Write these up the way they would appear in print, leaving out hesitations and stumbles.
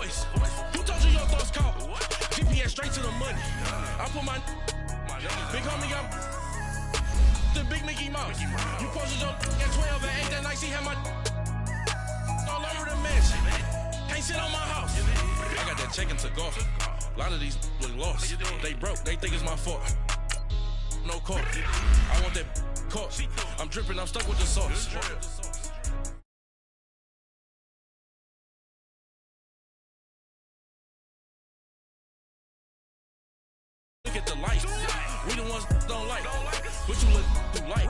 voice. Who told you your thoughts count? GPS straight to the money. I put my big homie up. The big Mickey Mouse. You posted your at 12 and 8 that night. She had my all over the mansion. Can't sit on my house. I got that check into golf. A lot of these was lost. They broke. They think it's my fault. No court. I want that court. I'm dripping. I'm stuck with the sauce. Look at the lights. We the ones don't like. What you look through light?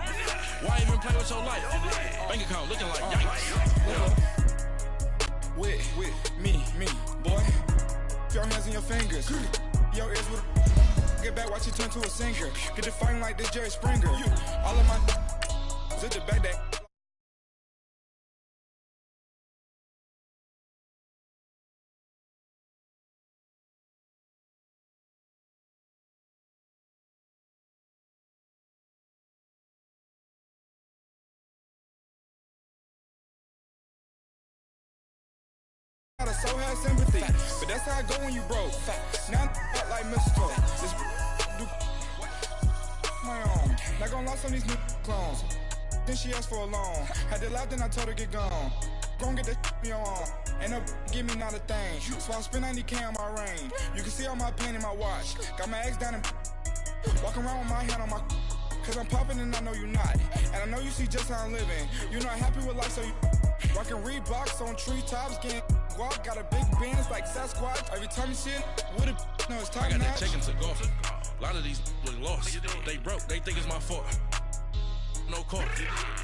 Why even play with your life? Bank account looking like yikes. With me, boy. Your hands in your fingers. Your ears with get back, watch you turn to a singer. Get the fighting like this Jerry Springer. All of my zip the back that. So have sympathy, but that's how I go when you broke. Now I'm like mistletoe. This do my own. Not gonna lie, some of these new clones. Then she asked for a loan. Had to laugh, then I told her get gone. Gon' get that me on. And up give me not a thing. So I spend 90K on my range. You can see all my pain in my watch. Got my ex down and walking around with my hand on my. Cause I'm popping and I know you not. And I know you see just how I'm living. You're not happy with life, so you rockin' Reeboks on treetops, getting guap. Got a big Benz like Sasquatch. Every time you see it, with it, no, it's top I got notch. that check into golf. A lot of these was lost. They broke. They think it's my fault. No court.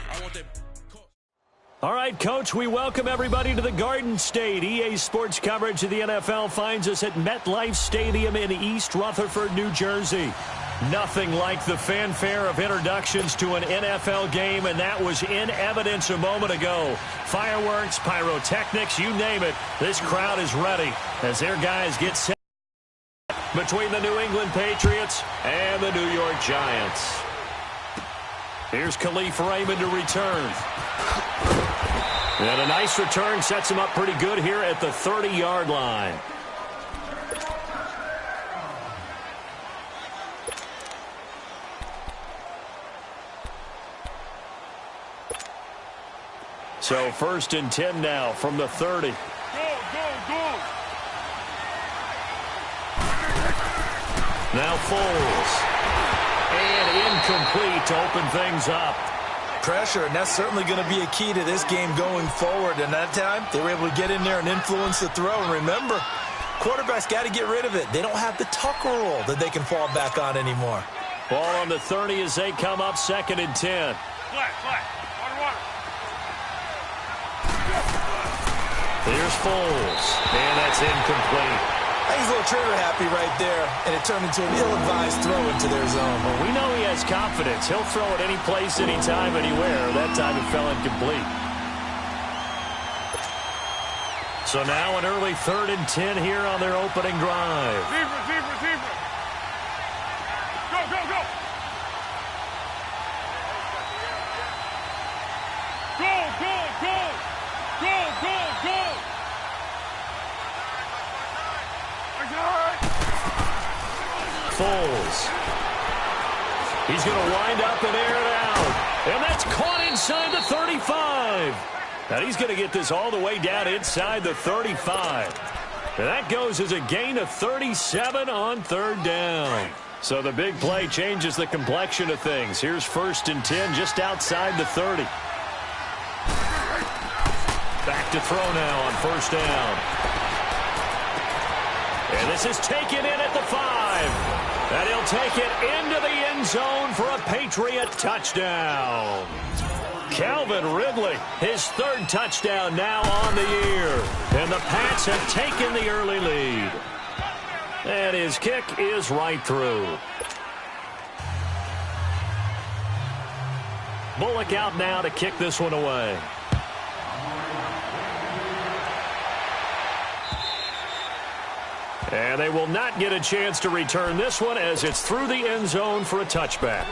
I want that. All right, Coach, we welcome everybody to the Garden State. EA Sports coverage of the NFL finds us at MetLife Stadium in East Rutherford, New Jersey. Nothing like the fanfare of introductions to an NFL game, and that was in evidence a moment ago. Fireworks, pyrotechnics, you name it. This crowd is ready as their guys get set between the New England Patriots and the New York Giants. Here's Khalif Raymond to return. And a nice return sets him up pretty good here at the 30-yard line. So 1st and 10 now from the 30. Go. Now Foles. And incomplete to open things up. Pressure, and that's certainly going to be a key to this game going forward. And that time, they were able to get in there and influence the throw. And remember, quarterbacks got to get rid of it. They don't have the Tucker rule that they can fall back on anymore. Ball on the 30 as they come up 2nd and 10. Flat. Water. Here's Foles, and that's incomplete. He's a little trigger happy right there, and it turned into an ill-advised throw into their zone. Well, we know he has confidence. He'll throw it any place, anytime, anywhere. That time it fell incomplete. So now an early 3rd and 10 here on their opening drive. Receiver. Go. Foles. He's going to wind up and air it out. And that's caught inside the 35. And he's going to get this all the way down inside the 35. And that goes as a gain of 37 on 3rd down. So the big play changes the complexion of things. Here's 1st and 10 just outside the 30. Back to throw now on 1st down. And this is taken in at the 5. And he'll take it into the end zone for a Patriot touchdown. Calvin Ridley, his 3rd touchdown now on the year. And the Pats have taken the early lead. And his kick is right through. Bullock out now to kick this one away. And they will not get a chance to return this one as it's through the end zone for a touchback.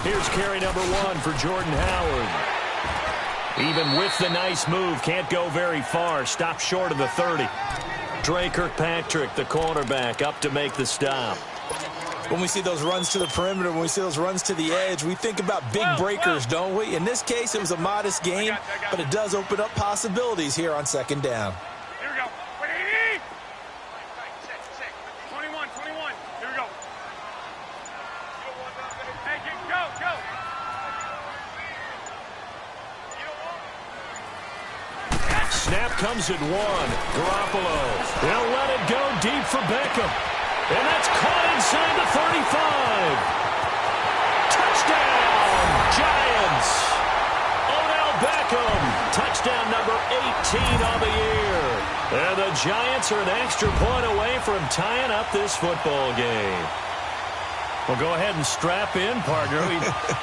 Here's carry number 1 for Jordan Howard. Even with the nice move, can't go very far. Stop short of the 30. Dre Kirkpatrick, the cornerback, up to make the stop. When we see those runs to the perimeter, when we see those runs to the edge, we think about big breakers, don't we? In this case, it was a modest game, but it does open up possibilities here on second down. Here we go. 21. Here we go. Hey, go. Snap comes at 1. Garoppolo. They'll let it go deep for Beckham. And that's caught inside the 35. Touchdown, Giants. Odell Beckham. Touchdown number 18 on the year. And the Giants are an extra point away from tying up this football game. Well, go ahead and strap in, partner.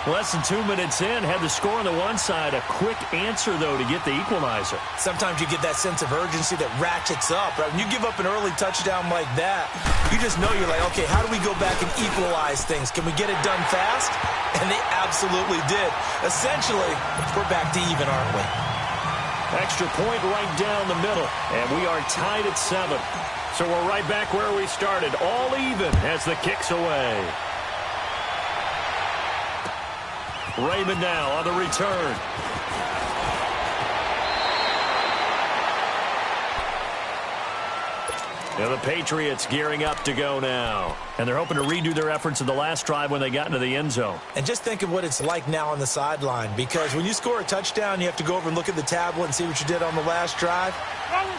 Less than 2 minutes in, had the score on the one side. A quick answer, though, to get the equalizer. Sometimes you get that sense of urgency that ratchets up, right? When you give up an early touchdown like that, you just know you're like, okay, how do we go back and equalize things? Can we get it done fast? And they absolutely did. Essentially, we're back to even, aren't we? Extra point right down the middle, and we are tied at 7. So we're right back where we started, all even as the kick's away. Raymond now on the return. Now the Patriots gearing up to go now. And they're hoping to redo their efforts in the last drive when they got into the end zone. And just think of what it's like now on the sideline, because when you score a touchdown, you have to go over and look at the tablet and see what you did on the last drive.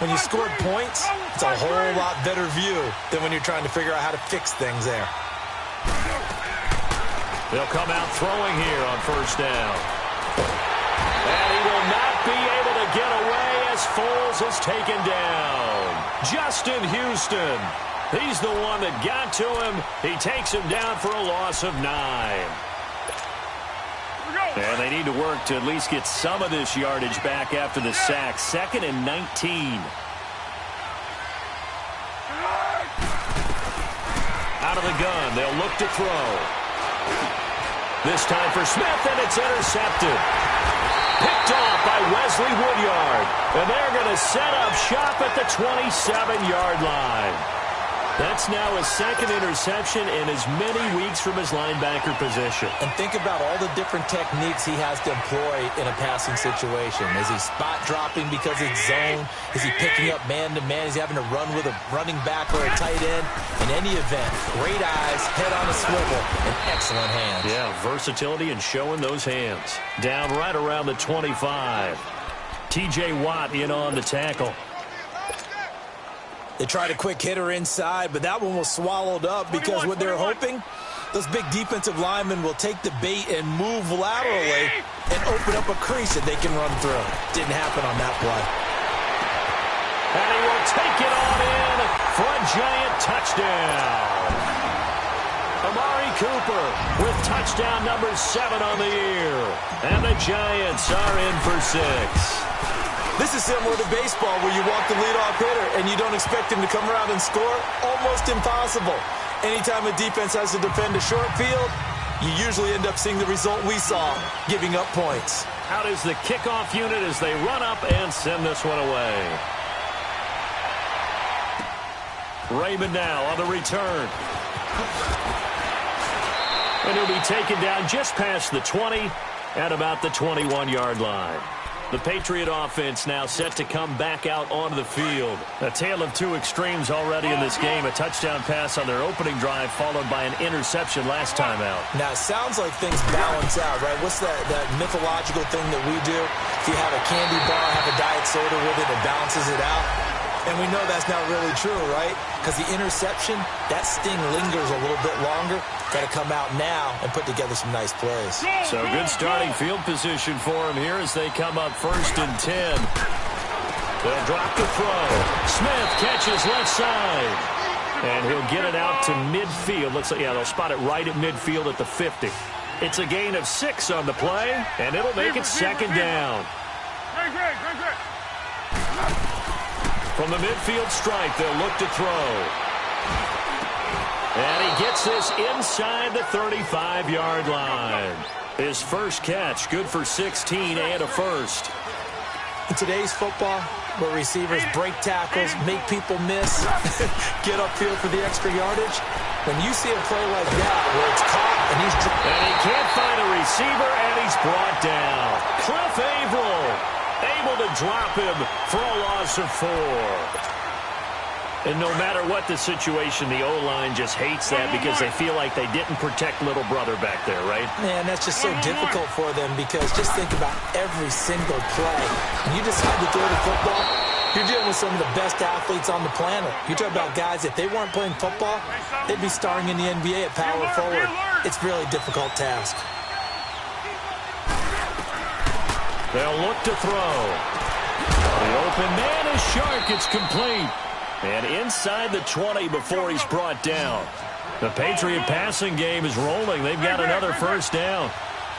When you scored points, it's a whole lot better view than when you're trying to figure out how to fix things there. They'll come out throwing here on first down. And he will not be able to get away as Foles is taken down. Justin Houston. He's the one that got to him. He takes him down for a loss of 9. And they need to work to at least get some of this yardage back after the sack. 2nd and 19. Out of the gun, they'll look to throw. This time for Smith, and it's intercepted. Picked off by Wesley Woodyard. And they're going to set up shop at the 27-yard line. That's now his 2nd interception in as many weeks from his linebacker position. And think about all the different techniques he has to employ in a passing situation. Is he spot dropping because it's zone? Is he picking up man-to-man? Is he having to run with a running back or a tight end? In any event, great eyes, head on a swivel, and excellent hands. Yeah, versatility and showing those hands. Down right around the 25. T.J. Watt in on the tackle. They tried a quick hitter inside, but that one was swallowed up because what they're hoping, those big defensive linemen will take the bait and move laterally and open up a crease that they can run through. Didn't happen on that play. And he will take it on in for a Giant touchdown. Amari Cooper with touchdown number 7 on the year. And the Giants are in for 6. This is similar to baseball where you walk the leadoff hitter and you don't expect him to come around and score. Almost impossible. Anytime a defense has to defend a short field, you usually end up seeing the result we saw, giving up points. Out is the kickoff unit as they run up and send this one away. Raymond now on the return. And he'll be taken down just past the 20 at about the 21-yard line. The Patriot offense now set to come back out onto the field. A tale of two extremes already in this game. A touchdown pass on their opening drive followed by an interception last time out. Now, it sounds like things balance out, right? What's that mythological thing that we do? If you have a candy bar, have a diet soda with it, it balances it out. And we know that's not really true, right? Because the interception, that sting lingers a little bit longer. Got to come out now and put together some nice plays. So good starting field position for him here as they come up 1st and 10. They'll drop the throw. Smith catches left side. And he'll get it out to midfield. Looks like, yeah, they'll spot it right at midfield at the 50. It's a gain of 6 on the play, and it'll make it 2nd down. From the midfield stripe, they'll look to throw. And he gets this inside the 35-yard line. His first catch, good for 16 and a first. In today's football, where receivers break tackles, make people miss, get upfield for the extra yardage, when you see a play like that where it's caught and he's... And he can't find a receiver, and he's brought down. Cliff Averill able to drop him for a loss of 4. And no matter what the situation, the O-line just hates that because they feel like they didn't protect little brother back there, right? Man, that's just so difficult for them because just think about every single play. When you decide to throw the football, you're dealing with some of the best athletes on the planet. You talk about guys, if they weren't playing football, they'd be starring in the NBA at power forward. It's a really difficult task. They'll look to throw. The open man is Shark. It's complete. And inside the 20 before he's brought down. The Patriot passing game is rolling. They've got another first down.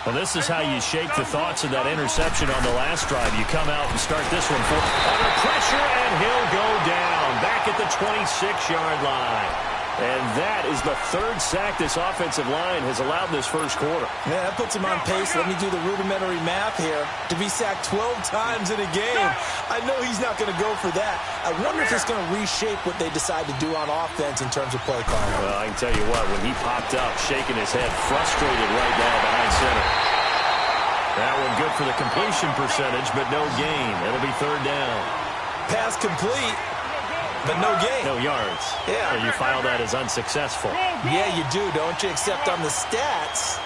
Well, this is how you shake the thoughts of that interception on the last drive. You come out and start this one under pressure, and he'll go down back at the 26-yard line. And that is the 3rd sack this offensive line has allowed this first quarter. Man, that puts him on pace. Let me do the rudimentary math here. To be sacked 12 times in a game, I know he's not going to go for that. I wonder if it's going to reshape what they decide to do on offense in terms of play calling. Well, I can tell you what, when he popped up, shaking his head, frustrated right now behind center. That one good for the completion percentage, but no gain. It'll be 3rd down. Pass complete. But no gain. No yards. Yeah. So you file that as unsuccessful. Yeah, you do, don't you? Except on the stats,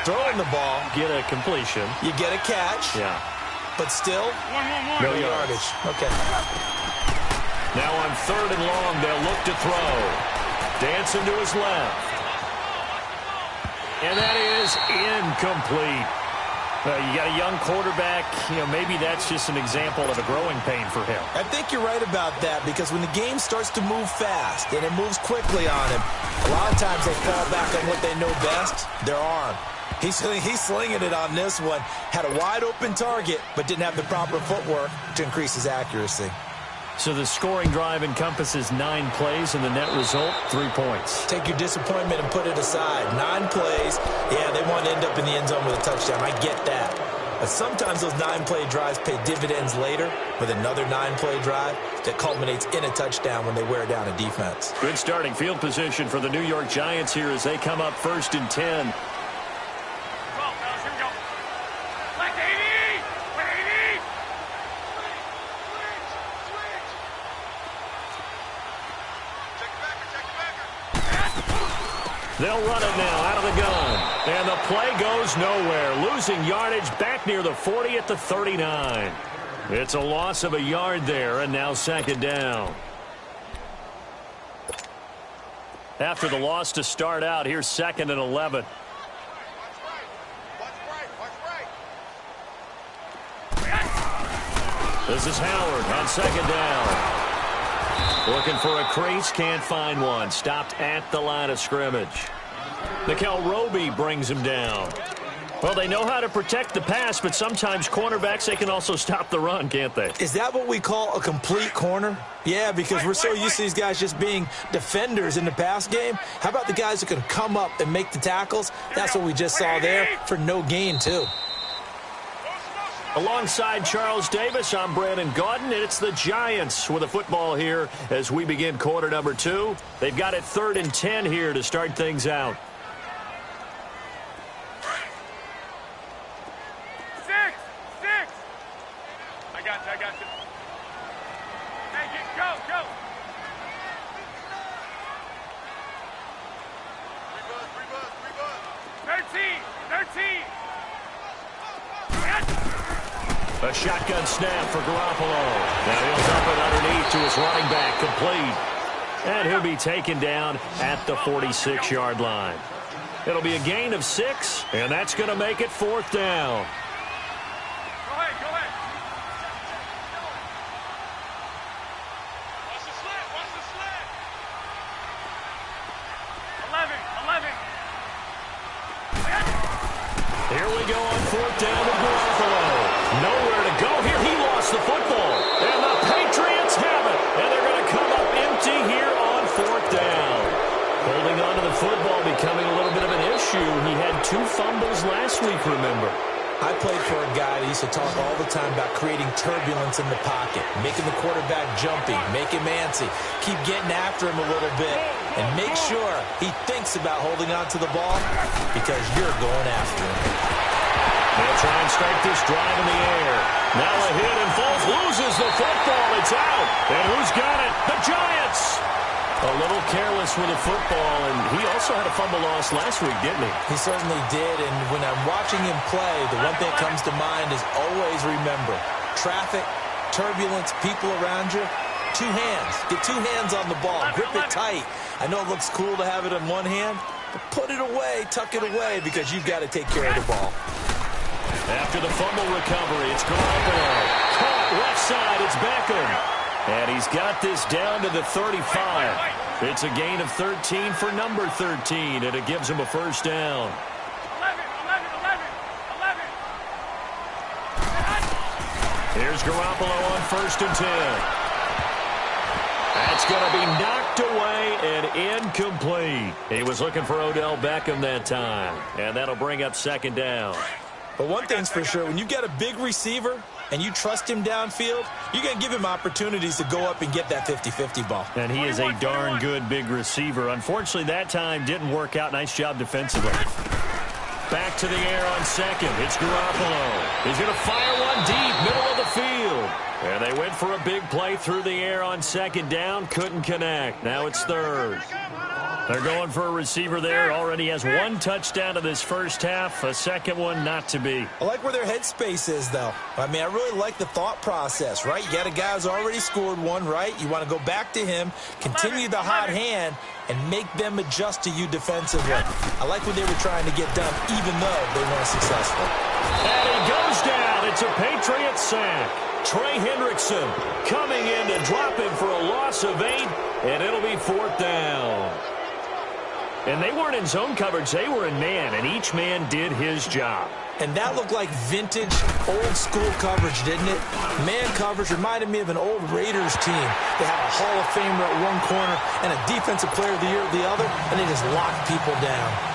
throwing the ball. Get a completion. You get a catch. Yeah. But still, no yardage. Okay. Now on 3rd and long, they'll look to throw. Dancing to his left. And that is incomplete. You got a young quarterback, maybe that's just an example of a growing pain for him. I think you're right about that because when the game starts to move fast and it moves quickly on him, a lot of times they fall back on what they know best, their arm. He's slinging it on this one. Had a wide open target, but didn't have the proper footwork to increase his accuracy. So the scoring drive encompasses 9 plays, and the net result, 3 points. Take your disappointment and put it aside. 9 plays. Yeah, they want to end up in the end zone with a touchdown. I get that. But sometimes those 9-play drives pay dividends later with another 9-play drive that culminates in a touchdown when they wear down a defense. Good starting field position for the New York Giants here as they come up 1st and 10. They'll run it now out of the gun. And the play goes nowhere. Losing yardage back near the 40 at the 39. It's a loss of a yard there, and now 2nd down. After the loss to start out, here's 2nd and 11. This is Howard on 2nd down. Looking for a crease, can't find one. Stopped at the line of scrimmage. Nikel Roby brings him down. Well, they know how to protect the pass, but sometimes cornerbacks, they can also stop the run, can't they? Is that what we call a complete corner? Yeah, because we're so used to these guys just being defenders in the pass game. How about the guys that can come up and make the tackles? That's what we just saw there for no gain, too. Alongside Charles Davis, I'm Brandon Gaudin, and it's the Giants with a football here as we begin quarter number 2. They've got it 3rd and 10 here to start things out. 6. I got you. Hey, go. 13. A shotgun snap for Garoppolo. Now he'll dump it underneath to his running back, complete. And he'll be taken down at the 46-yard line. It'll be a gain of 6, and that's going to make it 4th down. Go ahead. Watch the slant. 11. Here we go on 4th down with Garoppolo. Nowhere to go here. He lost the football. And the Patriots have it. And they're going to come up empty here on 4th down. Holding on to the football becoming a little bit of an issue. He had 2 fumbles last week, remember. I played for a guy that used to talk all the time about creating turbulence in the pocket, making the quarterback jumpy, make him antsy, keep getting after him a little bit, and make sure he thinks about holding on to the ball because you're going after him. They'll try and start this drive in the air. Now a hit, and Foles loses the football. It's out. And who's got it? The Giants. A little careless with the football, and he also had a fumble loss last week, didn't he? He certainly did, and when I'm watching him play, the one thing that comes to mind is always remember, traffic, turbulence, people around you, 2 hands. Get 2 hands on the ball. Grip it tight. I know it looks cool to have it in one hand, but put it away, tuck it away, because you've got to take care of the ball. After the fumble recovery, it's Garoppolo. Caught left side, it's Beckham. And he's got this down to the 35. It's a gain of 13 for number 13, and it gives him a first down. 11. Here's Garoppolo on 1st and 10. That's going to be knocked away and incomplete. He was looking for Odell Beckham that time, and that'll bring up 2nd down. But one thing's for sure, when you got a big receiver and you trust him downfield, you're going to give him opportunities to go up and get that 50-50 ball. And he is a darn good big receiver. Unfortunately, that time didn't work out. Nice job defensively. Back to the air on 2nd. It's Garoppolo. He's going to fire one deep, middle of the field. And they went for a big play through the air on 2nd down. Couldn't connect. Now it's 3rd. They're going for a receiver there. Already has 1 touchdown in this first half. A 2nd one not to be. I like where their headspace is, though. I mean, I really like the thought process, right? You got a guy who's already scored 1, right? You want to go back to him, continue the hot hand, and make them adjust to you defensively. I like what they were trying to get done, even though they weren't successful. And he goes down. It's a Patriot sack. Trey Hendrickson coming in to drop him for a loss of 8, and it'll be 4th down. And they weren't in zone coverage. They were in man, and each man did his job. And that looked like vintage, old-school coverage, didn't it? Man coverage reminded me of an old Raiders team. They had a Hall of Famer at one corner and a Defensive Player of the Year at the other, and they just locked people down.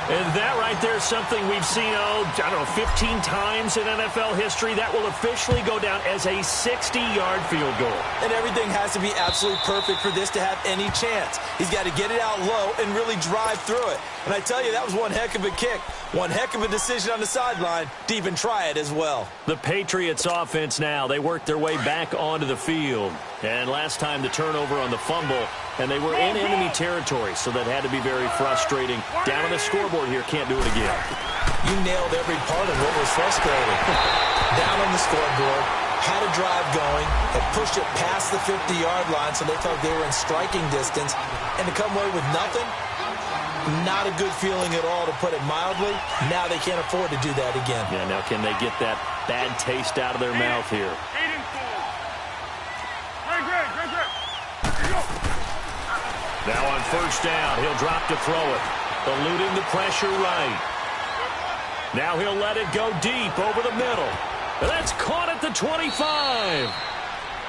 And that right there is something we've seen, 15 times in NFL history. That will officially go down as a 60-yard field goal. And everything has to be absolutely perfect for this to have any chance. He's got to get it out low and really drive through it. And I tell you, that was one heck of a kick. One heck of a decision on the sideline to even try it as well. The Patriots offense now, they worked their way back onto the field. And last time the turnover on the fumble, and they were in enemy territory, so that had to be very frustrating. Down on the scoreboard here, can't do it again. You nailed every part of what was frustrating. Down on the scoreboard, had a drive going, had pushed it past the 50-yard line, so they felt they were in striking distance, and to come away with nothing, not a good feeling at all, to put it mildly. Now they can't afford to do that again. Yeah, now can they get that bad taste out of their mouth here? Now on 1st down, he'll drop to throw it. Eluding the pressure right. Now he'll let it go deep over the middle. And that's caught at the 25.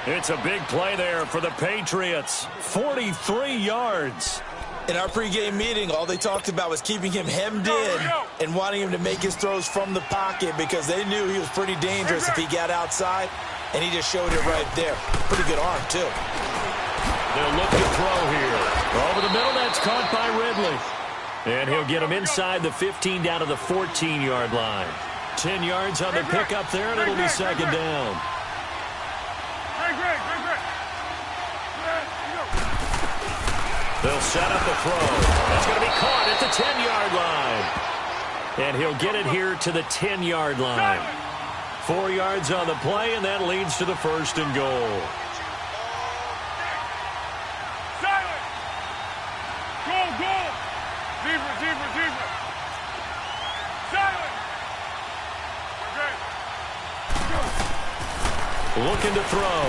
It's a big play there for the Patriots. 43 yards. In our pregame meeting, all they talked about was keeping him hemmed in and wanting him to make his throws from the pocket because they knew he was pretty dangerous if he got outside, and he just showed it right there. Pretty good arm, too. They'll look to throw here. Over the middle, that's caught by Ridley. And he'll get him inside the 15 down to the 14-yard line. 10 yards on the pickup there, and it'll be 2nd down. They'll set up the throw. That's going to be caught at the 10-yard line. And he'll get it here to the 10-yard line. 4 yards on the play, and that leads to the 1st and goal. Looking to throw.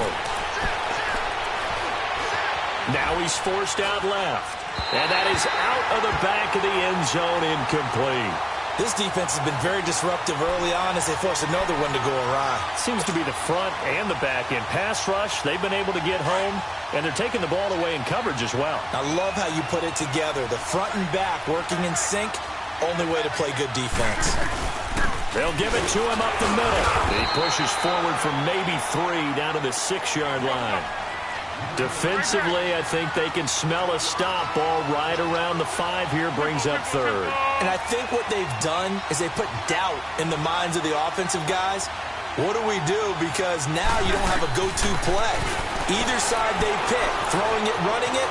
Now he's forced out left. And that is out of the back of the end zone, incomplete. This defense has been very disruptive early on as they force another one to go awry. Seems to be the front and the back end. Pass rush, they've been able to get home, and they're taking the ball away in coverage as well. I love how you put it together. The front and back working in sync, Only way to play good defense. They'll give it to him up the middle. He pushes forward from maybe 3 down to the 6-yard line. Defensively, I think they can smell a stop. Ball right around the 5 here, brings up 3rd. And I think what they've done is they put doubt in the minds of the offensive guys. What do we do? Because now you don't have a go-to play. Either side they pick, throwing it, running it,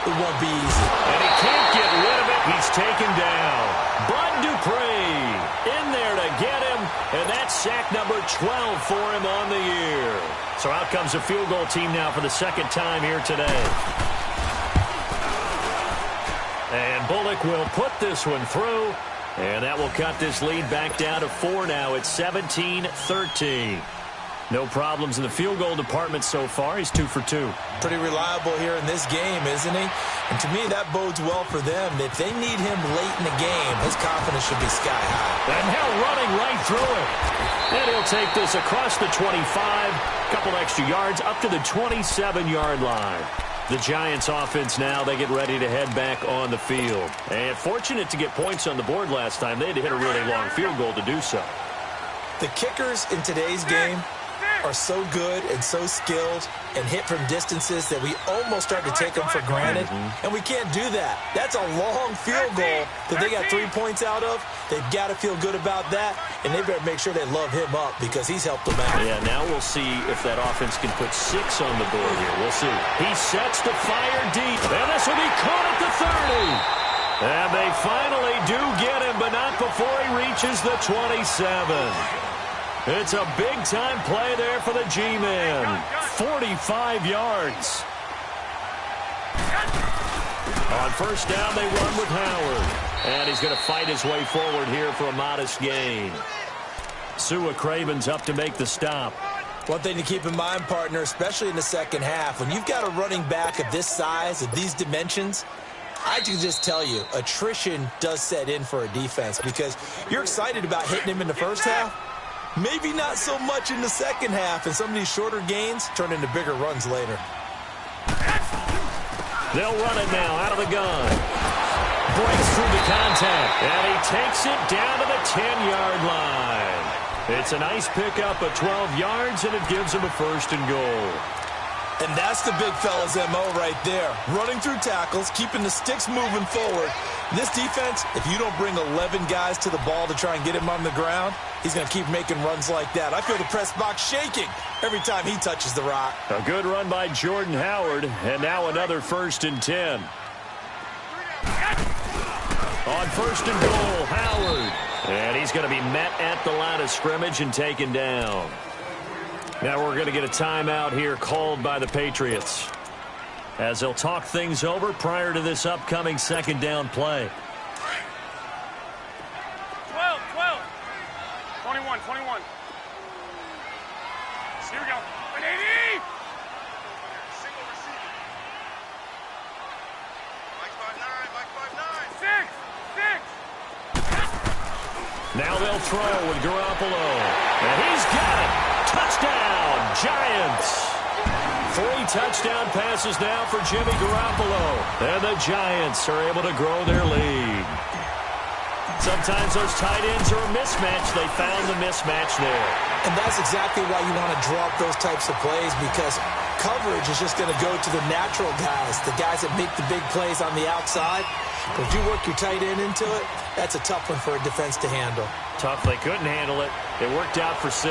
it won't be easy. And he can't get rid of it. He's taken down. Bud Dupree in there to get him, and that's sack number 12 for him on the year. So out comes the field goal team now for the second time here today. And Bullock will put this one through, and that will cut this lead back down to 4 now. It's 17-13. No problems in the field goal department so far. He's 2 for 2. Pretty reliable here in this game, isn't he? And to me, that bodes well for them. If they need him late in the game, his confidence should be sky high. And now running right through it. And he'll take this across the 25, couple extra yards, up to the 27-yard line. The Giants offense now, they get ready to head back on the field. And fortunate to get points on the board last time. They had to hit a really long field goal to do so. The kickers in today's game are so good and so skilled and hit from distances that we almost start to take them for granted, and we can't do that. That's a long field goal that they got 3 points out of. They've got to feel good about that, and they better make sure they love him up because he's helped them out. Yeah, now we'll see if that offense can put 6 on the board here. We'll see. He sets to fire deep, and this will be caught at the 30. And they finally do get him, but not before he reaches the 27. It's a big-time play there for the G-Men. 45 yards. On first down, they run with Howard. And he's going to fight his way forward here for a modest gain. Sua Craven's up to make the stop. One thing to keep in mind, partner, especially in the second half, when you've got a running back of this size, of these dimensions, I can just tell you, attrition does set in for a defense because you're excited about hitting him in the first half. Maybe not so much in the second half, and some of these shorter gains turn into bigger runs later. They'll run it now out of the gun. Breaks through the contact, and he takes it down to the 10-yard line. It's a nice pickup of 12 yards, and it gives him a 1st and goal. And that's the big fella's MO right there. Running through tackles, keeping the sticks moving forward. This defense, if you don't bring 11 guys to the ball to try and get him on the ground, he's going to keep making runs like that. I feel the press box shaking every time he touches the rock. A good run by Jordan Howard, and now another 1st and 10. On 1st and goal, Howard. And he's going to be met at the line of scrimmage and taken down. Now we're going to get a timeout here called by the Patriots, as they'll talk things over prior to this upcoming second down play. 12, 12. 21, 21. Here we go. 180. Single receiver. Mike 5'9", Mike 5'9". 6. Now they'll throw with Garoppolo. And he's got it. Touchdown, Giants. 3 touchdown passes now for Jimmy Garoppolo. And the Giants are able to grow their lead. Sometimes those tight ends are a mismatch. They found the mismatch there. And that's exactly why you want to draw up those types of plays, because coverage is just going to go to the natural guys, the guys that make the big plays on the outside. But if you work your tight end into it, that's a tough one for a defense to handle. Tough. They couldn't handle it. It worked out for 6.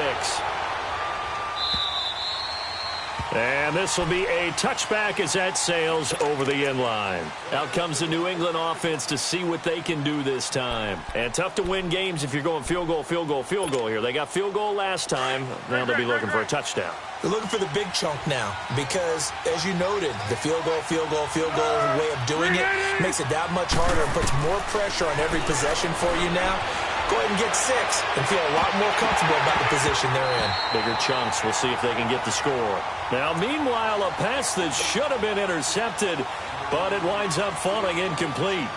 And this will be a touchback as that sails over the end line. Out comes the New England offense to see what they can do this time. And tough to win games if you're going field goal, field goal, field goal here. They got field goal last time. Now they'll be looking for a touchdown. They're looking for the big chunk now because, as you noted, the field goal way of doing it makes it that much harder and puts more pressure on every possession for you now. Go ahead and get 6 and feel a lot more comfortable about the position they're in. Bigger chunks. We'll see if they can get the score. Now, meanwhile, a pass that should have been intercepted, but it winds up falling incomplete.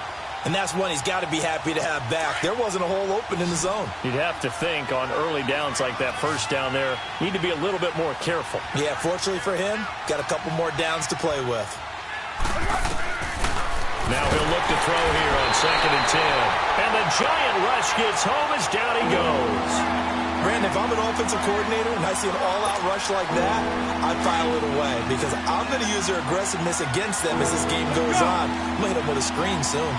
And that's one he's got to be happy to have back. There wasn't a hole open in the zone. You'd have to think on early downs like that first down there, need to be a little bit more careful. Yeah, fortunately for him, got a couple more downs to play with. Now he'll look to throw here on 2nd and 10. And the giant rush gets home as down he goes. Brandon, if I'm an offensive coordinator and I see an all-out rush like that, I'd file it away because I'm going to use their aggressiveness against them as this game goes on. I'm going to hit them with a screen soon.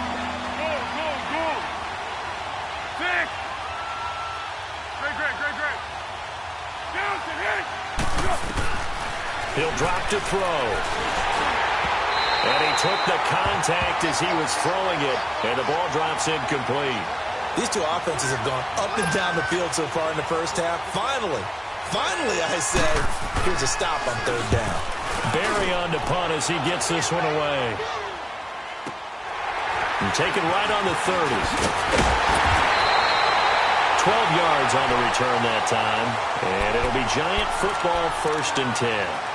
He'll drop to throw. And he took the contact as he was throwing it, and the ball drops incomplete. These two offenses have gone up and down the field so far in the first half. Finally, I say, here's a stop on 3rd down. Barry on to punt as he gets this one away. And taken right on the 30. 12 yards on the return that time. And it'll be Giant football 1st and 10.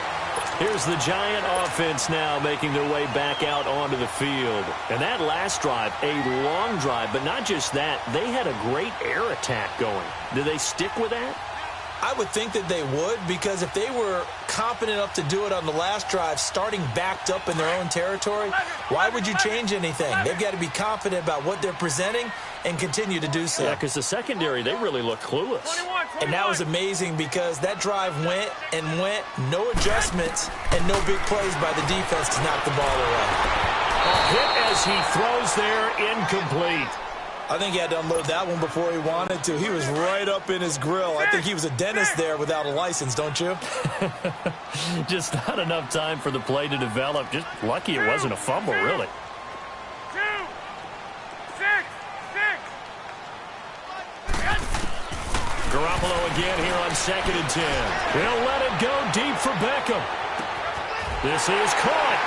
Here's the Giant offense now making their way back out onto the field. And that last drive, a long drive, but not just that, they had a great air attack going. Do they stick with that? I would think that they would, because if they were confident enough to do it on the last drive, starting backed up in their own territory, why would you change anything? They've got to be confident about what they're presenting and continue to do so. Yeah, because the secondary, they really look clueless. 21. And that was amazing because that drive went, no adjustments, and no big plays by the defense to knock the ball away. A hit as he throws there, incomplete. I think he had to unload that one before he wanted to. He was right up in his grill. I think he was a dentist there without a license, don't you? Just not enough time for the play to develop. Just lucky it wasn't a fumble, really. 2, 6, 6. Garoppolo again here on 2nd and 10. He'll let it go deep for Beckham. This is caught.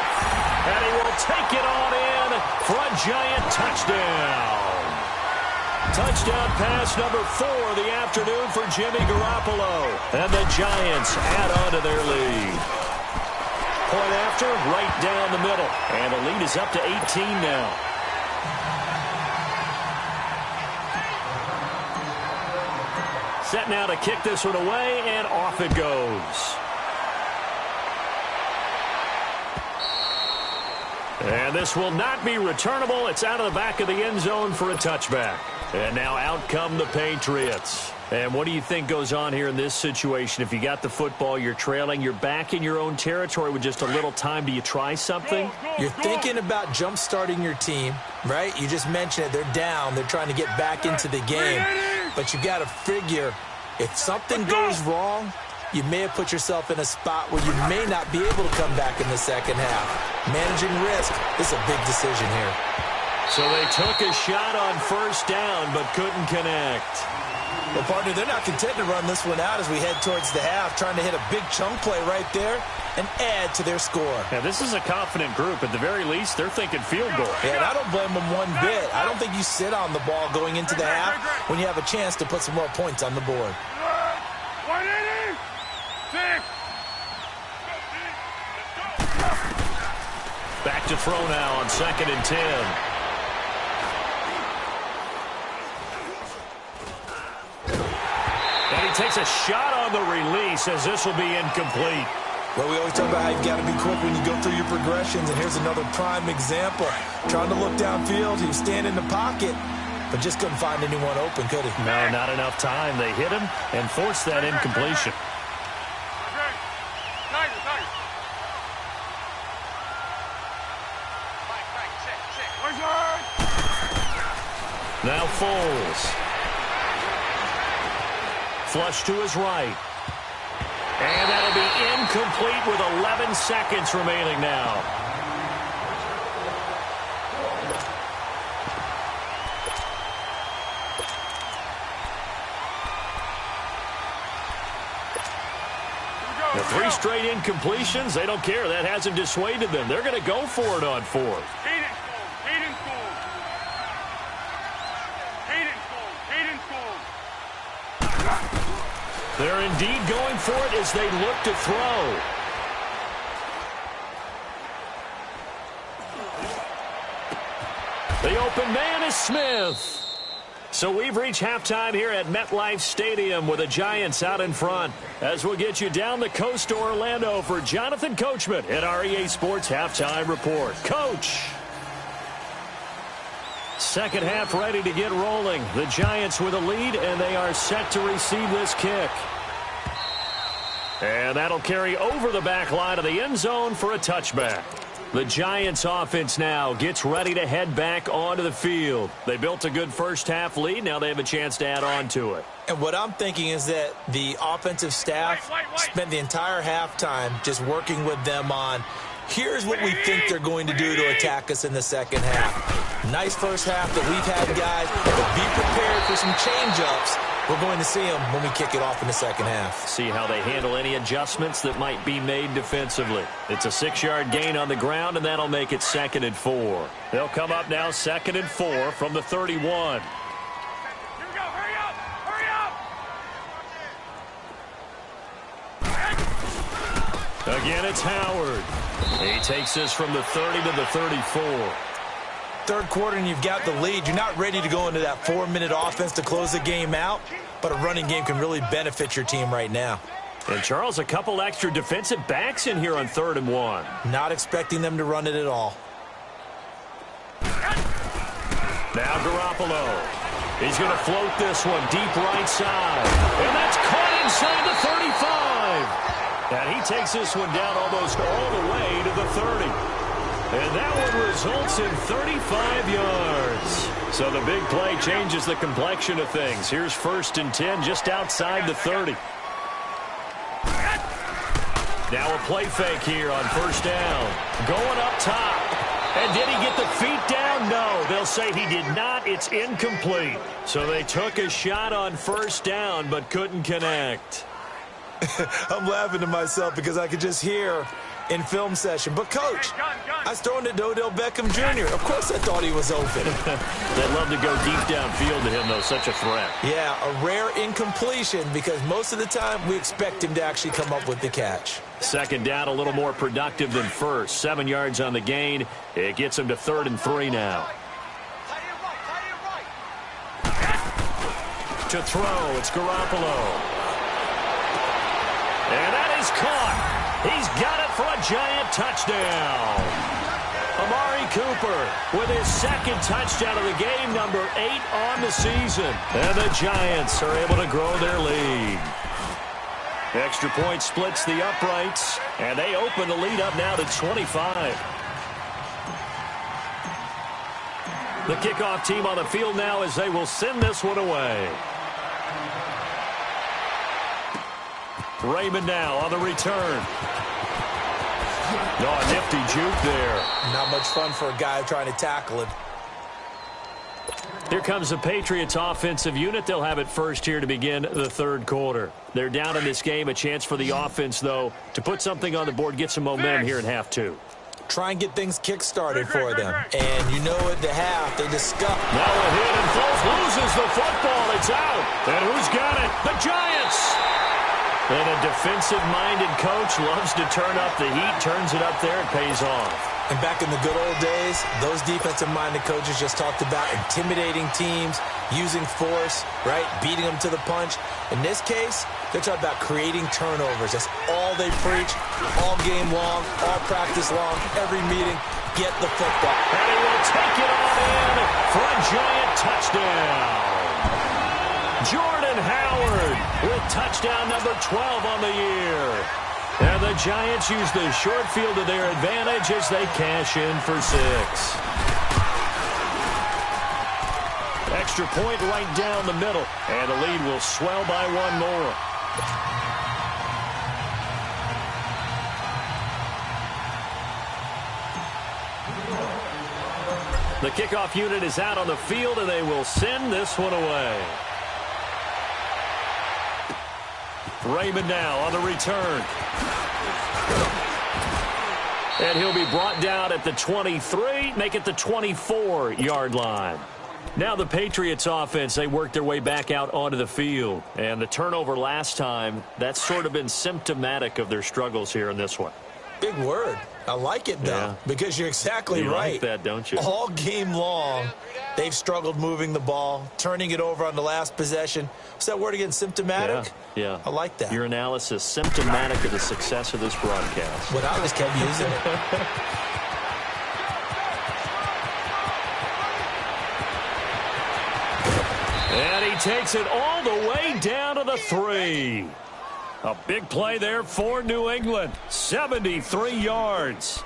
And he will take it on in for a Giant touchdown. Touchdown pass number 4 of the afternoon for Jimmy Garoppolo. And the Giants add on to their lead. Point after, right down the middle. And the lead is up to 18 now. Set now to kick this one away, and off it goes. And this will not be returnable. It's out of the back of the end zone for a touchback. And now out come the Patriots. And what do you think goes on here in this situation? If you got the football, you're trailing, you're back in your own territory with just a little time. Do you try something? You're thinking about jump-starting your team, right? You just mentioned it. They're down. They're trying to get back into the game. But you got to figure, if something goes wrong, you may have put yourself in a spot where you may not be able to come back in the second half. Managing risk is a big decision here. So they took a shot on 1st down, but couldn't connect. Well, partner, they're not content to run this one out as we head towards the half, trying to hit a big chunk play right there and add to their score. Now, this is a confident group. At the very least, they're thinking field goal. Yeah, and I don't blame them one bit. I don't think you sit on the ball going into the half when you have a chance to put some more points on the board. 186. Back to throw now on 2nd and 10. And he takes a shot on the release as this will be incomplete. Well, we always talk about how you've got to be quick when you go through your progressions, and here's another prime example. Trying to look downfield, he was standing in the pocket, but just couldn't find anyone open, could he? No, not enough time. They hit him and forced that incompletion. Now Foles. Flush to his right. And that'll be incomplete with 11 seconds remaining now. The 3 straight incompletions, they don't care. That hasn't dissuaded them. They're going to go for it on 4th. They're indeed going for it as they look to throw. The open man is Smith. So we've reached halftime here at MetLife Stadium with the Giants out in front. As we'll get you down the coast to Orlando for Jonathan Coachman at our EA Sports Halftime Report. Coach. second half ready to get rolling. The Giants with a lead, and they are set to receive this kick. And that'll carry over the back line of the end zone for a touchback. The Giants offense now gets ready to head back onto the field. They built a good first half lead. Now they have a chance to add on to it. And what I'm thinking is that the offensive staff spent the entire halftime just working with them on, here's what we think they're going to do to attack us in the second half. Nice first half that we've had, guys, but be prepared for some change-ups. We're going to see them when we kick it off in the second half. See how they handle any adjustments that might be made defensively. It's a 6-yard gain on the ground, and that'll make it 2nd and 4. They'll come up now 2nd and 4 from the 31. Here we go. Hurry up. Hurry up. Again, it's Howard. He takes this from the 30 to the 34. Third quarter and you've got the lead. You're not ready to go into that 4-minute offense to close the game out, but a running game can really benefit your team right now. And, Charles, a couple extra defensive backs in here on 3rd and 1. Not expecting them to run it at all. Now Garoppolo. He's going to float this one deep right side. And that's caught inside the 35. And he takes this one down almost all the way to the 30. And that one results in 35 yards. So the big play changes the complexion of things. Here's 1st and 10 just outside the 30. Now a play fake here on 1st down. Going up top. And did he get the feet down? No. They'll say he did not. It's incomplete. So they took a shot on 1st down but couldn't connect. I'm laughing to myself because I could just hear in film session. But, Coach, I was throwing it to Odell Beckham Jr. Of course I thought he was open. They'd love to go deep downfield to him, though. Such a threat. Yeah, a rare incompletion because most of the time we expect him to actually come up with the catch. 2nd down, a little more productive than 1st. 7 yards on the gain. It gets him to 3rd and 3 now. To throw, it's Garoppolo. And that is caught. He's got it for a Giant touchdown. Amari Cooper with his 2nd touchdown of the game, number 8 on the season. And the Giants are able to grow their lead. Extra point splits the uprights, and they open the lead up now to 25. The kickoff team on the field now as they will send this one away. Raymond now on the return. Oh, a nifty juke there. Not much fun for a guy trying to tackle him. Here comes the Patriots offensive unit. They'll have it first here to begin the 3rd quarter. They're down in this game. A chance for the offense, though, to put something on the board, get some momentum here in half 2. Try and get things kick-started for them. And you know at the half, they discuss. Now a hit and Foles loses the football. It's out. And who's got it? The Giants. And a defensive-minded coach loves to turn up the heat, turns it up there, and pays off. And back in the good old days, those defensive-minded coaches just talked about intimidating teams, using force, right, beating them to the punch. In this case, they're talking about creating turnovers. That's all they preach, all game long, all practice long, every meeting. Get the football. And he will take it on in for a Giant touchdown. Jordan Howard with touchdown number 12 on the year. And the Giants use the short field to their advantage as they cash in for 6. Extra point right down the middle. And the lead will swell by 1 more. The kickoff unit is out on the field, and they will send this one away. Raymond now on the return. And he'll be brought down at the 23, make it the 24-yard line. Now the Patriots offense, they work their way back out onto the field. And the turnover last time, that's sort of been symptomatic of their struggles here in this one. Big word. I like it, though, because you're exactly right. You like that, don't you? All game long, they've struggled moving the ball, turning it over on the last possession. What's that word again, symptomatic? Yeah. I like that. Your analysis, symptomatic of the success of this broadcast. But I just kept using it. And he takes it all the way down to the 3. A big play there for New England. 73 yards.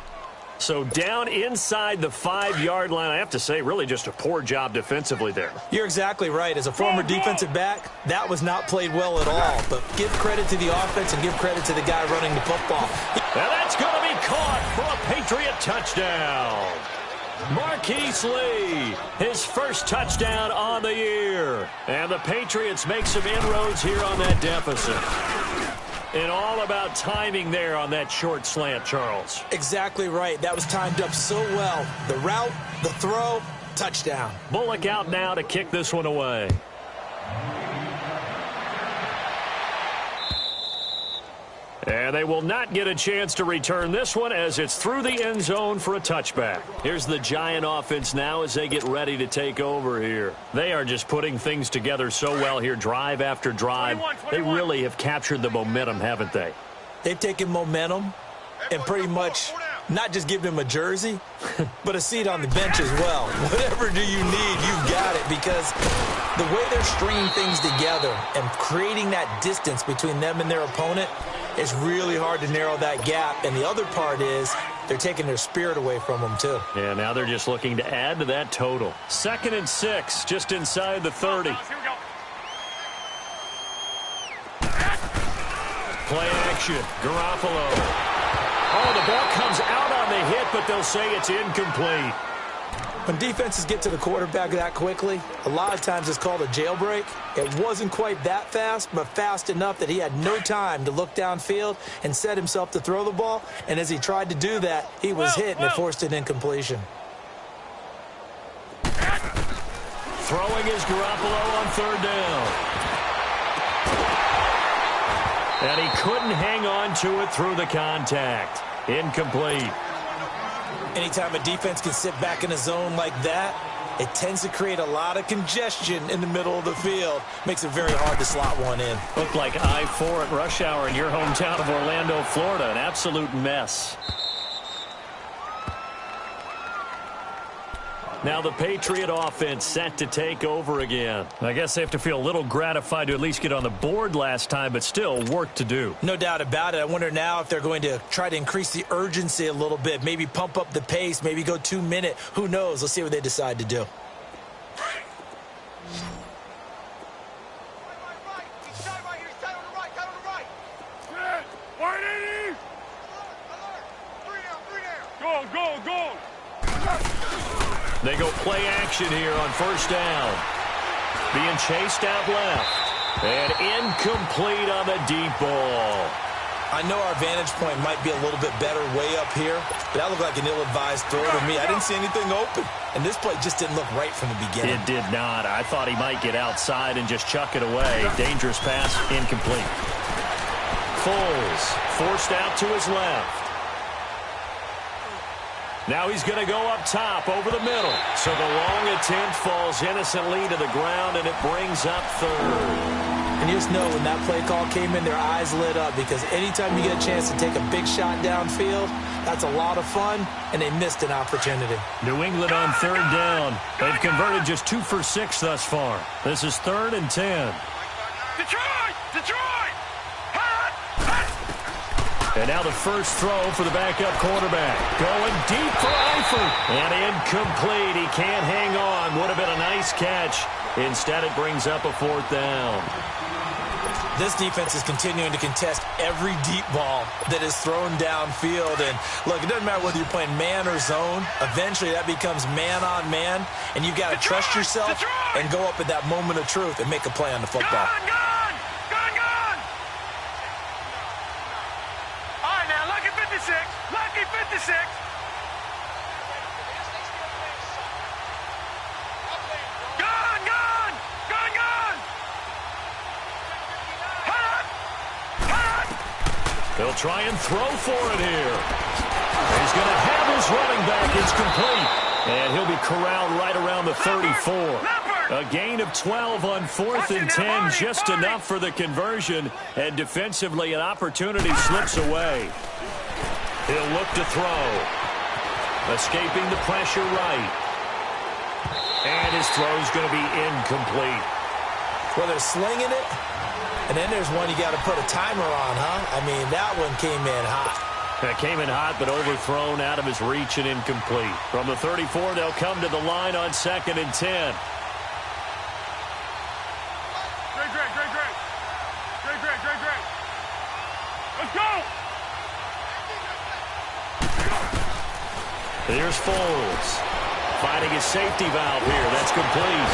So down inside the 5-yard line. I have to say, really just a poor job defensively there. You're exactly right. As a former defensive back, that was not played well at all. But give credit to the offense and give credit to the guy running the football. And that's going to be caught for a Patriot touchdown. Marquise Lee, his first touchdown on the year. And the Patriots make some inroads here on that deficit. And all about timing there on that short slant, Charles. Exactly right. That was timed up so well. The route, the throw, touchdown. Bullock out now to kick this one away. And they will not get a chance to return this one as it's through the end zone for a touchback. Here's the Giant offense now as they get ready to take over here. They are just putting things together so well here, drive after drive. 21. They really have captured the momentum, haven't they? They've taken momentum and pretty much not just given him a jersey, but a seat on the bench as well. Whatever do you need, you've got it, because the way they're stringing things together and creating that distance between them and their opponent, it's really hard to narrow that gap. And the other part is they're taking their spirit away from them, too. Yeah, now they're just looking to add to that total. 2nd and 6, just inside the 30. Play action, Garoppolo. Oh, the ball comes out on the hit, but they'll say it's incomplete. When defenses get to the quarterback that quickly, a lot of times it's called a jailbreak. It wasn't quite that fast, but fast enough that he had no time to look downfield and set himself to throw the ball. And as he tried to do that, he was hit and it forced an incompletion. Throwing is Garoppolo on 3rd down. And he couldn't hang on to it through the contact. Incomplete. Anytime a defense can sit back in a zone like that, it tends to create a lot of congestion in the middle of the field. Makes it very hard to slot one in. Looked like I-4 at rush hour in your hometown of Orlando, Florida. An absolute mess. Now the Patriot offense set to take over again. I guess they have to feel a little gratified to at least get on the board last time, but still work to do. No doubt about it. I wonder now if they're going to try to increase the urgency a little bit, maybe pump up the pace, maybe go 2-minute. Who knows? Let's see what they decide to do. Go. They go play action here on 1st down. Being chased out left. And incomplete on the deep ball. I know our vantage point might be a little bit better way up here, but that looked like an ill-advised throw to me. I didn't see anything open, and this play just didn't look right from the beginning. It did not. I thought he might get outside and just chuck it away. Dangerous pass, incomplete. Foles forced out to his left. Now he's going to go up top over the middle. So the long attempt falls innocently to the ground, and it brings up 3rd. And you just know when that play call came in, their eyes lit up, because anytime you get a chance to take a big shot downfield, that's a lot of fun, and they missed an opportunity. New England on 3rd down. They've converted just 2 for 6 thus far. This is 3rd and 10. Detroit! And now the first throw for the backup quarterback. Going deep for Eifert. And incomplete. He can't hang on. Would have been a nice catch. Instead, it brings up a 4th down. This defense is continuing to contest every deep ball that is thrown downfield. And, look, it doesn't matter whether you're playing man or zone. Eventually, that becomes man-on-man. And you've got to trust yourself and go up at that moment of truth and make a play on the football. Gone! All right, now, lucky 56. Lucky 56. They'll try and throw for it here. He's going to have his running back. It's complete. And he'll be corralled right around the 34. A gain of 12 on 4th and 10. Just enough for the conversion. And defensively, an opportunity slips away. He'll look to throw. Escaping the pressure right. And his throw's going to be incomplete. where they're slinging it, and then there's one you got to put a timer on, huh? I mean, that one came in hot. That came in hot, but overthrown, out of his reach and incomplete. From the 34, they'll come to the line on 2nd and 10. Great. Let's go! Here's Foles. Finding his safety valve here. That's complete.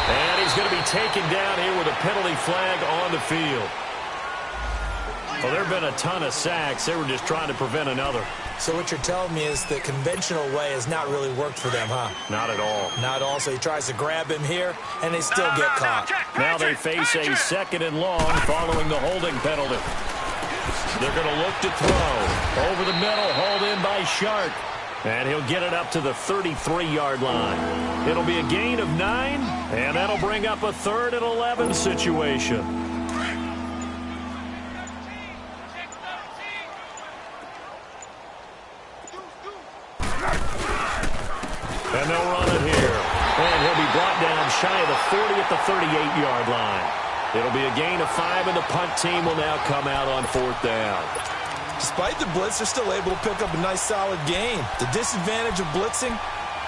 And he's going to be taken down here with a penalty flag on the field. Well, there have been a ton of sacks. They were just trying to prevent another. So what you're telling me is the conventional way has not really worked for them, huh? Not at all. Not at all. So he tries to grab him here, and they still get caught. Now they face a 2nd and long following the holding penalty. They're going to look to throw. Over the middle, hauled in by Shark. And he'll get it up to the 33-yard line. It'll be a gain of 9, and that'll bring up a 3rd and 11 situation. And they'll run it here. And he'll be brought down shy of the 40 at the 38-yard line. It'll be a gain of 5, and the punt team will now come out on 4th down. Despite the blitz, they're still able to pick up a nice, solid gain. The disadvantage of blitzing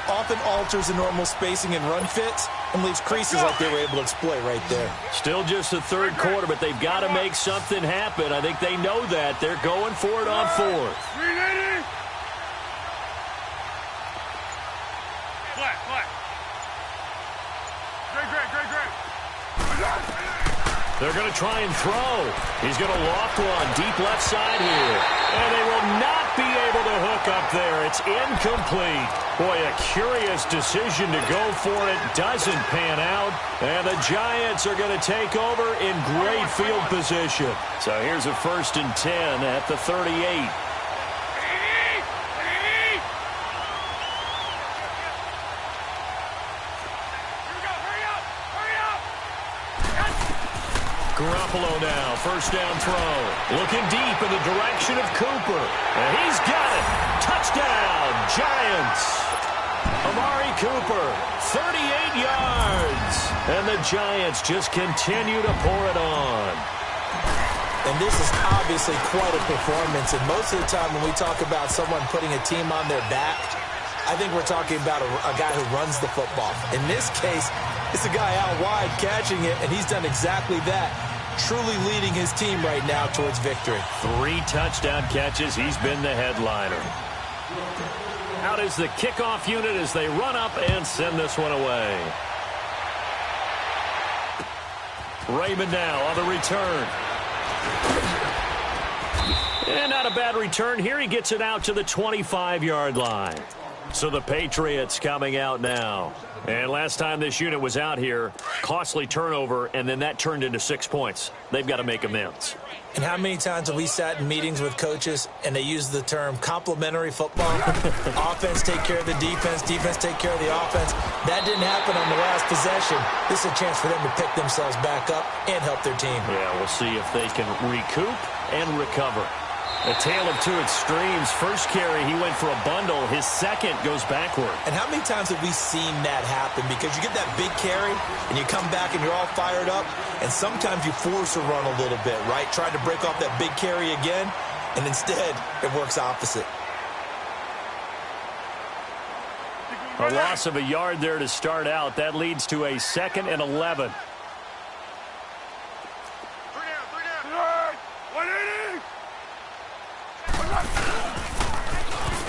often alters the normal spacing and run fits and leaves creases like they were able to exploit right there. Still just the 3rd quarter, but they've got to make something happen. I think they know that. They're going for it on 4th. They're going to try and throw. He's going to loft one deep left side here. And they will not be able to hook up there. It's incomplete. Boy, a curious decision to go for it. Doesn't pan out. And the Giants are going to take over in great field position. So here's a 1st and 10 at the 38. Garoppolo now, 1st down throw. Looking deep in the direction of Cooper. And he's got it. Touchdown, Giants. Amari Cooper, 38 yards. And the Giants just continue to pour it on. And this is obviously quite a performance. And most of the time when we talk about someone putting a team on their back, I think we're talking about a guy who runs the football. In this case, it's a guy out wide catching it, and he's done exactly that, truly leading his team right now towards victory. 3 touchdown catches. He's been the headliner. Out is the kickoff unit as they run up and send this one away. Raymond now on the return. And not a bad return here. He gets it out to the 25-yard line. So the Patriots coming out now. And last time this unit was out here, costly turnover, and then that turned into 6 points. They've got to make amends. And how many times have we sat in meetings with coaches and they use the term complementary football? Offense take care of the defense, defense take care of the offense. That didn't happen on the last possession. This is a chance for them to pick themselves back up and help their team. Yeah, we'll see if they can recoup and recover. A tale of 2 extremes. First carry, he went for a bundle. His second goes backward. And how many times have we seen that happen? Because you get that big carry, and you come back and you're all fired up, and sometimes you force a run a little bit, right? Trying to break off that big carry again, and instead it works opposite. A loss of a yard there to start out. That leads to a 2nd and 11.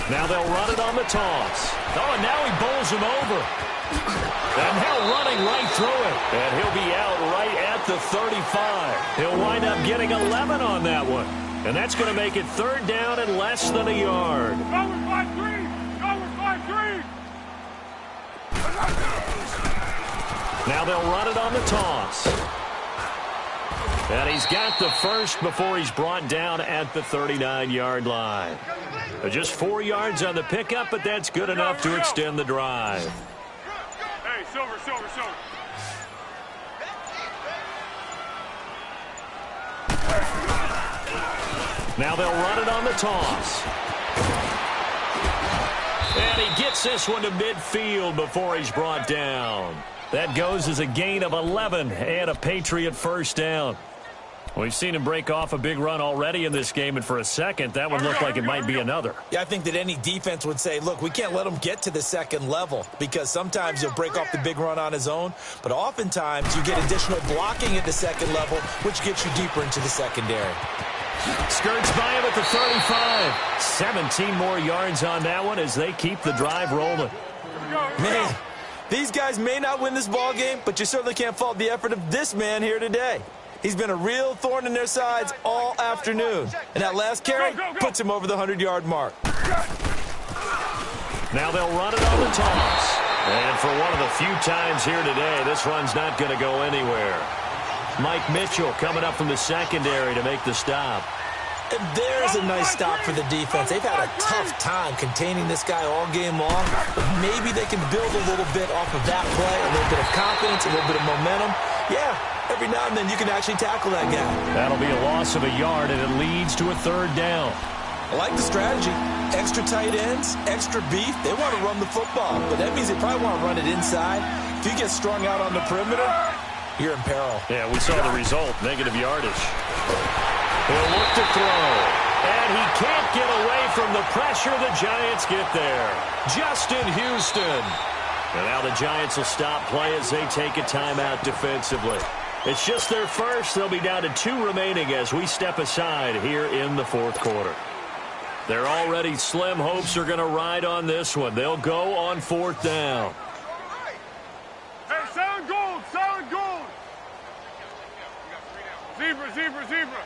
Now they'll run it on the toss. Oh, and now he bowls him over. And now running right through it. And he'll be out right at the 35. He'll wind up getting 11 on that one. And that's going to make it 3rd down and less than a yard. Go with 5-3. Go with 5-3. Now they'll run it on the toss. And he's got the first before he's brought down at the 39-yard line. Just 4 yards on the pickup, but that's good enough to extend the drive. Hey, Silver. Now they'll run it on the toss. And he gets this one to midfield before he's brought down. That goes as a gain of 11 and a Patriot first down. We've seen him break off a big run already in this game, and for a second, that one looked like it might be another. Yeah, I think that any defense would say, look, we can't let him get to the second level because sometimes he'll break off the big run on his own, but oftentimes you get additional blocking at the second level, which gets you deeper into the secondary. Skirts by him at the 35. 17 more yards on that one as they keep the drive rolling. Man, these guys may not win this ball game, but you certainly can't fault the effort of this man here today. He's been a real thorn in their sides all afternoon. And that last carry puts him over the 100-yard mark. Now they'll run it on the toss. And for one of the few times here today, this run's not going to go anywhere. Mike Mitchell coming up from the secondary to make the stop. And there's a nice stop for the defense. They've had a tough time containing this guy all game long. But maybe they can build a little bit off of that play, a little bit of confidence, a little bit of momentum. Yeah, every now and then you can actually tackle that guy. That'll be a loss of a yard, and it leads to a third down. I like the strategy. Extra tight ends, extra beef. They want to run the football, but that means they probably want to run it inside. If you get strung out on the perimeter, you're in peril. Yeah, we saw the result, negative yardage. He'll look to throw, and he can't get away from the pressure. The Giants get there. Justin Houston. And now the Giants will stop play as they take a timeout defensively. It's just their first. They'll be down to 2 remaining as we step aside here in the fourth quarter. Their already slim hopes are going to ride on this one. They'll go on fourth down. Hey, solid gold, solid gold. Zebra, zebra, zebra.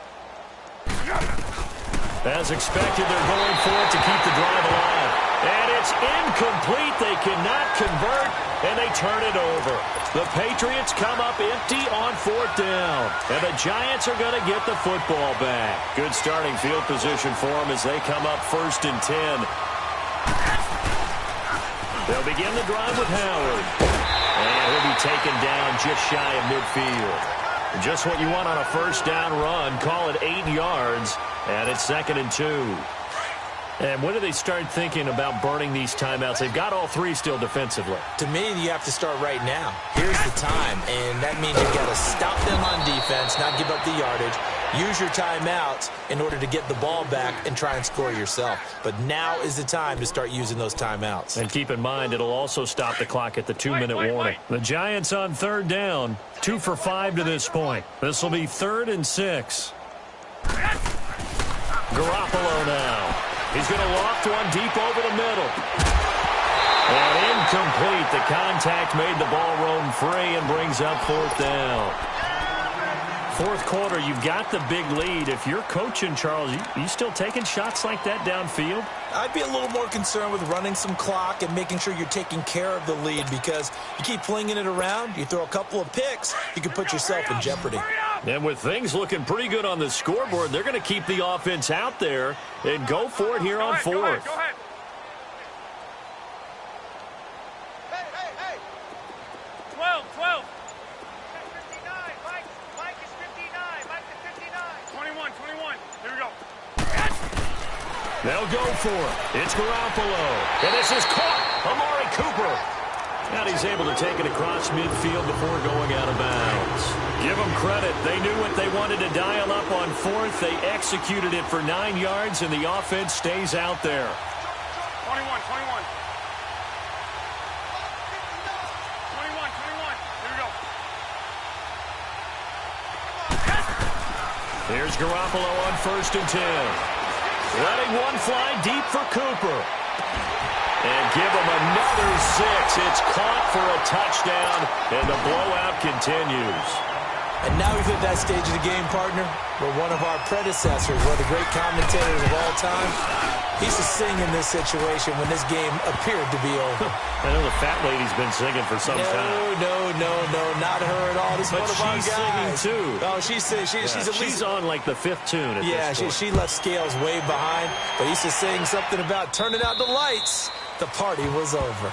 As expected, they're going for it to keep the drive alive. And it's incomplete. They cannot convert, and they turn it over. The Patriots come up empty on fourth down. And the Giants are going to get the football back. Good starting field position for them as they come up 1st and 10. They'll begin the drive with Howard. And he'll be taken down just shy of midfield. Just what you want on a first down run. Call it 8 yards, and it's 2nd and 2. And when do they start thinking about burning these timeouts? They've got all 3 still defensively. To me, you have to start right now. Here's the time, and that means you've got to stop them on defense, not give up the yardage. Use your timeouts in order to get the ball back and try and score yourself. But now is the time to start using those timeouts. And keep in mind, it'll also stop the clock at the 2-minute warning. The Giants on third down, 2 for 5 to this point. This will be 3rd and 6. Garoppolo now. He's going to loft one deep over the middle. And incomplete. The contact made the ball roam free and brings up 4th down. Fourth quarter, you've got the big lead. If you're coaching, Charles, you still taking shots like that downfield? I'd be a little more concerned with running some clock and making sure you're taking care of the lead because you keep flinging it around, you throw a couple of picks, you can put yourself in jeopardy. And with things looking pretty good on the scoreboard, they're going to keep the offense out there and go for it here on 4th. Go ahead. Hey. 12. 21. Here we go. They'll go for it. It's Garoppolo. And this is caught. Amari Cooper. And he's able to take it across midfield before going out of bounds. Give them credit. They knew what they wanted to dial up on 4th. They executed it for 9 yards, and the offense stays out there. 21. 21. Here we go. Here's Garoppolo on 1st and 10. Letting one fly deep for Cooper. And give him another 6. It's caught for a touchdown, and the blowout continues. And now we've hit that stage of the game, partner, where one of our predecessors, one of the great commentators of all time, he used to sing in this situation when this game appeared to be over. I know the fat lady's been singing for some time. No, not her at all. This is But one of our she's guys. singing, too. Oh, she's at least on like the 5th tune at this point. she left Scales way behind, but he used to sing something about turning out the lights. The party was over.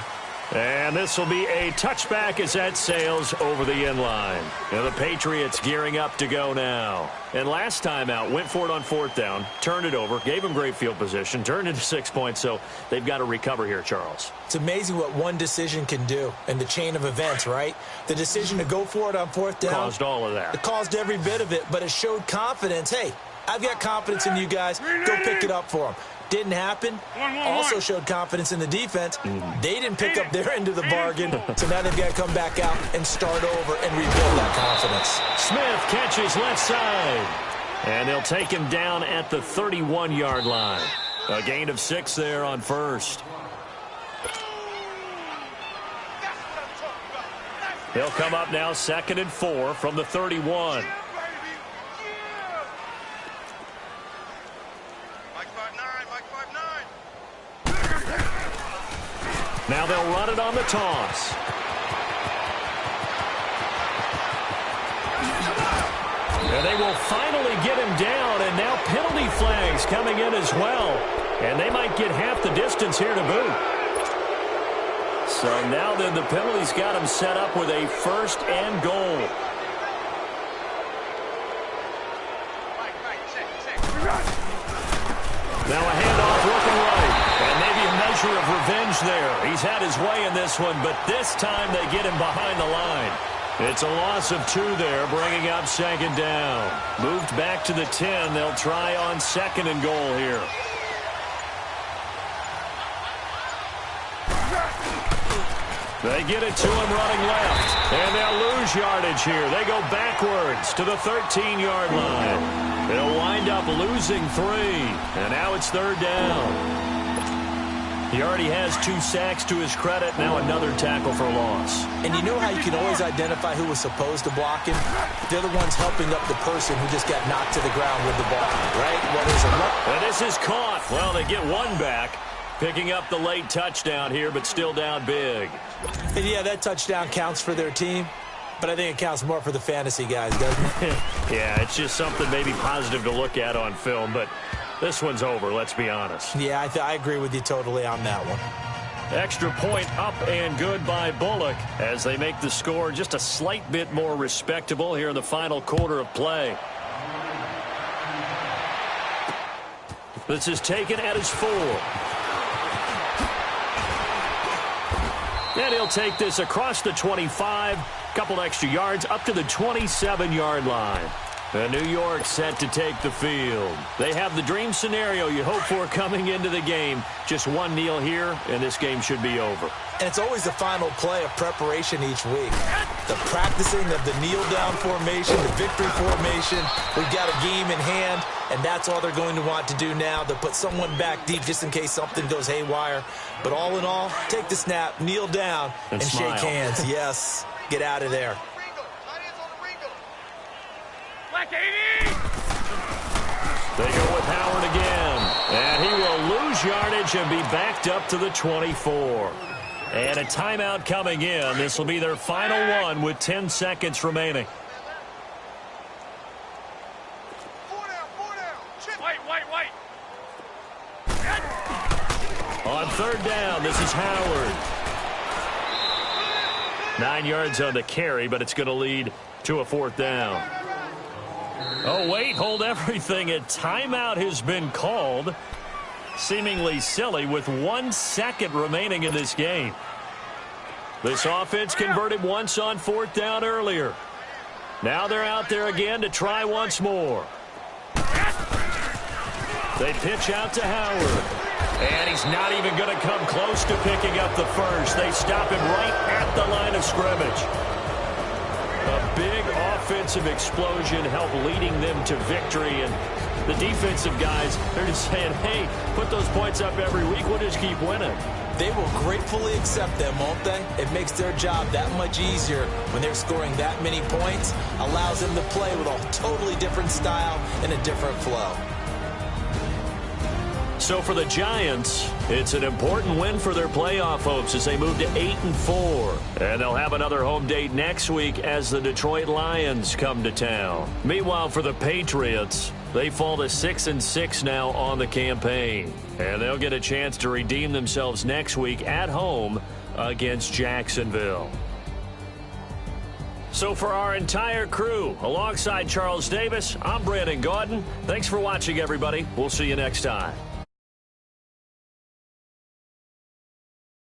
And this will be a touchback as that sails over the end line. Now the Patriots gearing up to go now. And last time out, went for it on 4th down, turned it over, gave them great field position, turned into 6 points, so they've got to recover here, Charles. It's amazing what one decision can do in the chain of events, right? The decision to go for it on 4th down. Caused all of that. It caused every bit of it, but it showed confidence. Hey, I've got confidence in you guys. Go pick it up for them. Didn't happen. Also showed confidence in the defense. They didn't pick up their end of the bargain, so now they've got to come back out and start over and rebuild that confidence. Smith catches left side, and they'll take him down at the 31-yard line. A gain of 6 there on first. They'll come up now 2nd and 4 from the 31. Now they'll run it on the toss. And they will finally get him down, and now penalty flags coming in as well. And they might get half the distance here to boot. So now then the penalty's got him set up with a 1st and goal. Now a handoff looking right. And maybe a measure of revenge there. He's had his way in this one, but this time they get him behind the line. It's a loss of 2 there, bringing up 2nd down. Moved back to the 10. They'll try on 2nd and goal here. They get it to him running left. And they'll lose yardage here. They go backwards to the 13-yard line. They'll wind up losing 3. And now it's 3rd down. He already has 2 sacks to his credit. Now another tackle for loss. And you know how you can always identify who was supposed to block him? They're the ones helping up the person who just got knocked to the ground with the ball, right? And this is caught. Well, they get 1 back. Picking up the late touchdown here, but still down big. And yeah, that touchdown counts for their team, but I think it counts more for the fantasy guys, doesn't it? Yeah, it's just something maybe positive to look at on film, but this one's over, let's be honest. Yeah, I agree with you totally on that one. Extra point up and good by Bullock as they make the score just a slight bit more respectable here in the final quarter of play. This is taken at his 4. And he'll take this across the 25, couple extra yards up to the 27-yard line. And New York set to take the field. They have the dream scenario you hope for coming into the game. Just 1 kneel here, and this game should be over. And it's always the final play of preparation each week. The practicing of the kneel-down formation, the victory formation. We've got a game in hand, and that's all they're going to want to do now. They'll put someone back deep just in case something goes haywire. But all in all, take the snap, kneel down, and shake hands. Yes, get out of there. They go with Howard again. And he will lose yardage and be backed up to the 24. And a timeout coming in. This will be their final one with 10 seconds remaining. On 3rd down, this is Howard. 9 yards on the carry, but it's going to lead to a 4th down. Oh, wait, hold everything. A timeout has been called. Seemingly silly with 1 second remaining in this game. This offense converted once on 4th down earlier. Now they're out there again to try once more. They pitch out to Howard. And he's not even going to come close to picking up the first. They stop him right at the line of scrimmage. A big offensive explosion helped leading them to victory. And the defensive guys, they're just saying, hey, put those points up every week. We'll just keep winning. They will gratefully accept them, won't they? It makes their job that much easier when they're scoring that many points. Allows them to play with a totally different style and a different flow. So for the Giants, it's an important win for their playoff hopes as they move to 8-4. And they'll have another home date next week as the Detroit Lions come to town. Meanwhile, for the Patriots, they fall to 6-6 now on the campaign. And they'll get a chance to redeem themselves next week at home against Jacksonville. So for our entire crew, alongside Charles Davis, I'm Brandon Gaudin. Thanks for watching, everybody. We'll see you next time.